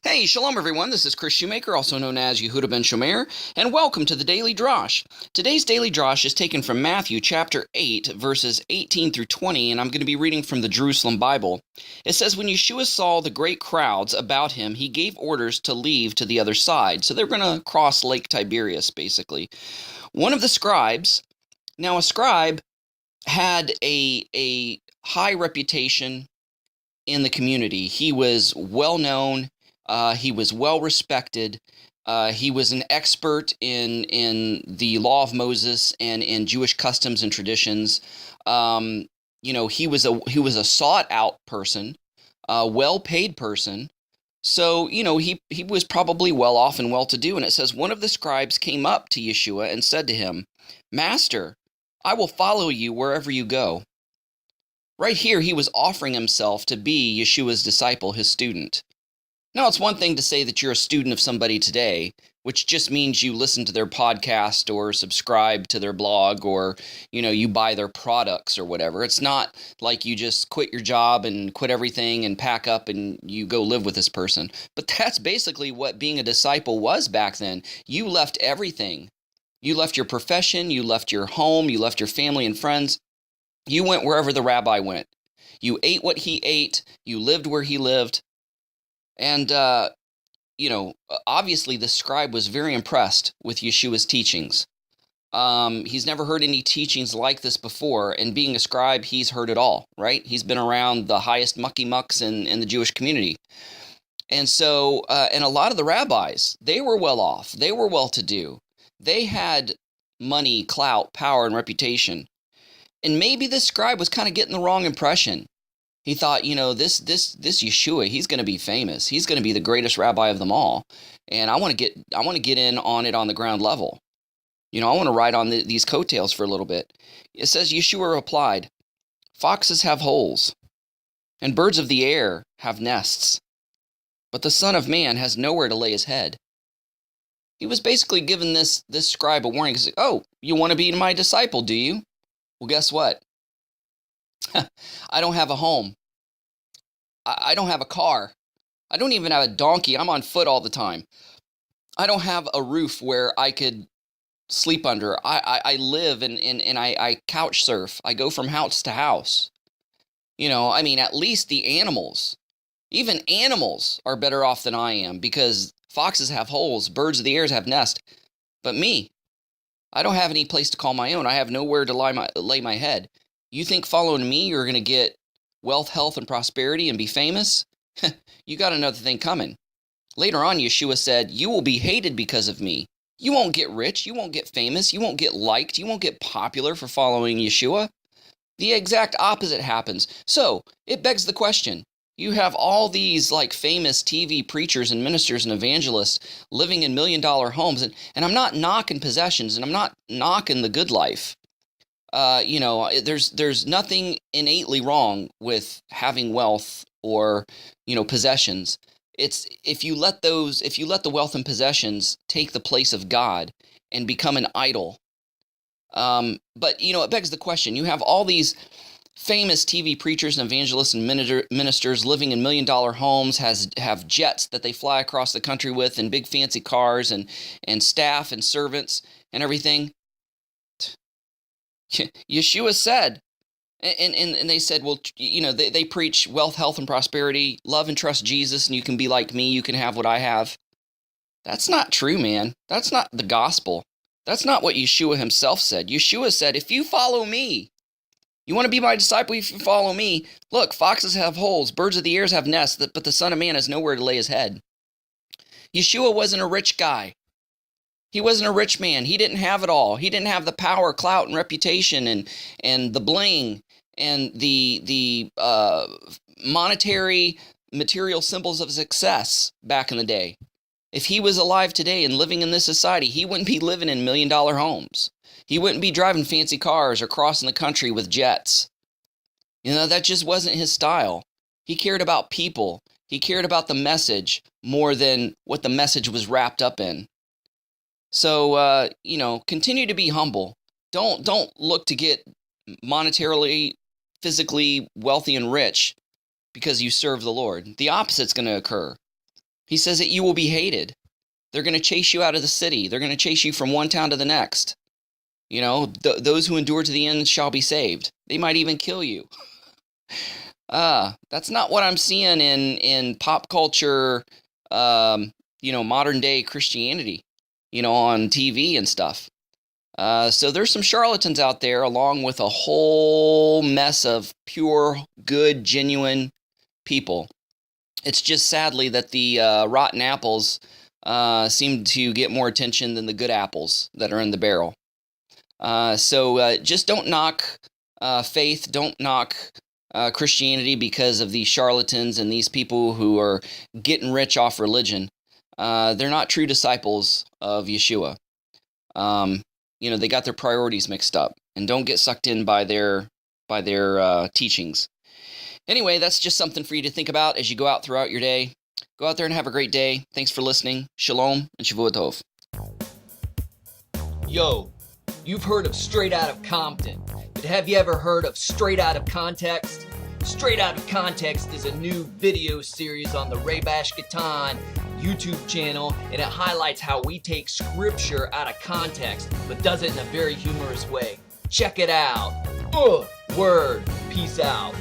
Hey, shalom everyone, this is Chris Shoemaker, also known as Yehuda Ben Shomer, and welcome to the Daily Drosh. Today's Daily Drosh is taken from Matthew chapter 8, verses 18 through 20, and I'm going to be reading from the Jerusalem Bible. It says, when Yeshua saw the great crowds about him, he gave orders to leave to the other side. So they're going to cross Lake Tiberias, basically. One of the scribes, now a scribe had a high reputation in the community. He was well known. He was well respected. He was an expert in the law of Moses and in Jewish customs and traditions. He was a sought out person, a well paid person. So he was probably well off and well to do. And it says one of the scribes came up to Yeshua and said to him, "Master, I will follow you wherever you go." Right here, he was offering himself to be Yeshua's disciple, his student. Now, it's one thing to say that you're a student of somebody today, which just means you listen to their podcast or subscribe to their blog or, you buy their products or whatever. It's not like you just quit your job and quit everything and pack up and you go live with this person. But that's basically what being a disciple was back then. You left everything. You left your profession, you left your home, you left your family and friends. You went wherever the rabbi went. You ate what he ate. You lived where he lived. And, obviously the scribe was very impressed with Yeshua's teachings. He's never heard any teachings like this before. And being a scribe, he's heard it all, right? He's been around the highest mucky mucks in the Jewish community. And so, and a lot of the rabbis, they were well off. They were well to do. They had money, clout, power, and reputation. And maybe this scribe was kind of getting the wrong impression. He thought, this Yeshua, he's going to be famous. He's going to be the greatest rabbi of them all. And I want to get in on it on the ground level. I want to ride on these coattails for a little bit. It says, Yeshua replied, "Foxes have holes, and birds of the air have nests, but the Son of Man has nowhere to lay his head." He was basically giving this scribe a warning. He's like, "Oh, you want to be my disciple, do you? Well, guess what? I don't have a home. I don't have a car. I don't even have a donkey. I'm on foot all the time. I don't have a roof where I could sleep under. I live and I couch surf. I go from house to house. At least the animals, even animals are better off than I am because foxes have holes, birds of the air have nests. But me, I don't have any place to call my own. I have nowhere to lay my head. You think following me, you're going to get wealth, health, and prosperity and be famous? You got another thing coming. Later on, Yeshua said, you will be hated because of me. You won't get rich. You won't get famous. You won't get liked. You won't get popular for following Yeshua. The exact opposite happens. So it begs the question. You have all these famous TV preachers and ministers and evangelists living in $1 million homes. And I'm not knocking possessions and I'm not knocking the good life. There's nothing innately wrong with having wealth or, possessions. It's if you let the wealth and possessions take the place of God and become an idol. But it begs the question. You have all these famous TV preachers and evangelists and ministers living in $1 million homes, have jets that they fly across the country with and big fancy cars and staff and servants and everything. Yeshua said, and they said, well, they preach wealth, health, and prosperity, love and trust Jesus, and you can be like me, you can have what I have. That's not true, man. That's not the gospel. That's not what Yeshua himself said. Yeshua said, if you follow me, you want to be my disciple, if you follow me, look, foxes have holes, birds of the air have nests, but the Son of Man has nowhere to lay his head. Yeshua wasn't a rich guy. He wasn't a rich man. He didn't have it all. He didn't have the power, clout, and reputation and the bling and the monetary material symbols of success back in the day. If he was alive today and living in this society, he wouldn't be living in $1 million homes. He wouldn't be driving fancy cars or crossing the country with jets. That just wasn't his style. He cared about people. He cared about the message more than what the message was wrapped up in. So, continue to be humble. Don't look to get monetarily, physically wealthy and rich because you serve the Lord. The opposite's going to occur. He says that you will be hated. They're going to chase you out of the city. They're going to chase you from one town to the next. You know, those who endure to the end shall be saved. They might even kill you. That's not what I'm seeing in pop culture, modern day Christianity, on TV and stuff. So there's some charlatans out there, along with a whole mess of pure, good, genuine people. It's just sadly that the rotten apples seem to get more attention than the good apples that are in the barrel. So just don't knock faith, don't knock Christianity because of these charlatans and these people who are getting rich off religion. They're not true disciples of Yeshua. They got their priorities mixed up, and don't get sucked in by their teachings. Anyway, that's just something for you to think about as you go out throughout your day. Go out there and have a great day. Thanks for listening. Shalom and Shavua Tov. Yo, you've heard of Straight Out of Compton, but have you ever heard of Straight Out of Context? Straight Out of Context is a new video series on the Ray Bash Gatan YouTube channel, and it highlights how we take scripture out of context, but does it in a very humorous way. Check it out. Word. Peace out.